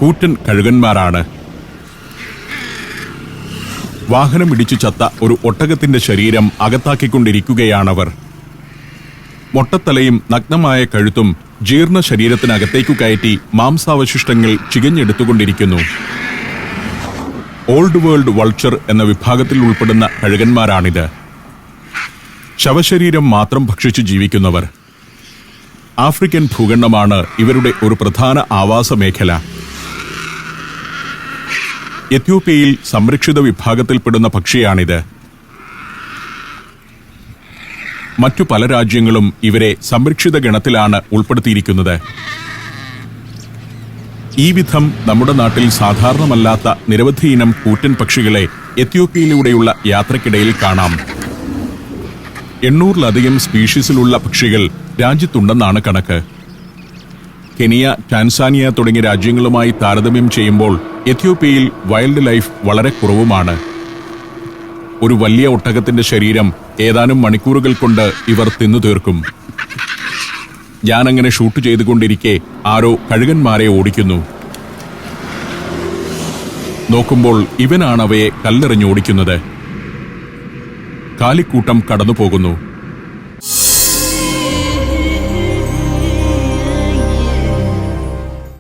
കൂറ്റൻ കഴുകന്മാരാണ്. വാഹനമിടിച്ചു ചത്ത ഒരു ഒട്ടകത്തിന്റെ ശരീരം അകത്താക്കിക്കൊണ്ടിരിക്കുകയാണവർ. മൊട്ടത്തലയും നഗ്നമായ കഴുത്തും ജീർണ ശരീരത്തിനകത്തേക്കു കയറ്റി മാംസാവശിഷ്ടങ്ങൾ ചികഞ്ഞെടുത്തുകൊണ്ടിരിക്കുന്നു. ഓൾഡ് വേൾഡ് വൾച്ചർ എന്ന വിഭാഗത്തിൽ ഉൾപ്പെടുന്ന കഴുകന്മാരാണിത്. ശവശരീരം മാത്രം ഭക്ഷിച്ചു ജീവിക്കുന്നവർ. ആഫ്രിക്കൻ ഭൂഖണ്ഡമാണ് ഇവരുടെ ഒരു പ്രധാന ആവാസ മേഖല. എത്യോപ്യയിൽ സംരക്ഷിത വിഭാഗത്തിൽപ്പെടുന്ന പക്ഷിയാണിത്. മറ്റു പല രാജ്യങ്ങളും ഇവരെ സംരക്ഷിത ഗണത്തിലാണ് ഉൾപ്പെടുത്തിയിരിക്കുന്നത്. ഈ വിധം നമ്മുടെ നാട്ടിൽ സാധാരണമല്ലാത്ത നിരവധി ഇനം കൂറ്റൻ പക്ഷികളെ എത്യോപ്യയിലൂടെയുള്ള യാത്രക്കിടയിൽ കാണാം. 800-ലധികം സ്പീഷീസിലുള്ള പക്ഷികൾ രാജ്യത്തുണ്ടെന്നാണ് കണക്ക്. കെനിയ, ടാൻസാനിയ തുടങ്ങിയ രാജ്യങ്ങളുമായി താരതമ്യം ചെയ്യുമ്പോൾ എത്യോപ്യയിൽ വൈൽഡ് ലൈഫ് വളരെ കുറവുമാണ്. ഒരു വലിയ ഒട്ടകത്തിന്റെ ശരീരം ഏതാനും മണിക്കൂറുകൾ കൊണ്ട് ഇവർ തിന്നു തീർക്കും. ഞാനങ്ങനെ ഷൂട്ട് ചെയ്തുകൊണ്ടിരിക്കെ ആരോ കഴുകന്മാരെ ഓടിക്കുന്നു. നോക്കുമ്പോൾ ഇവനാണവയെ കല്ലെറിഞ്ഞോടിക്കുന്നത്. കാലിക്കൂട്ടം കടന്നു പോകുന്നു.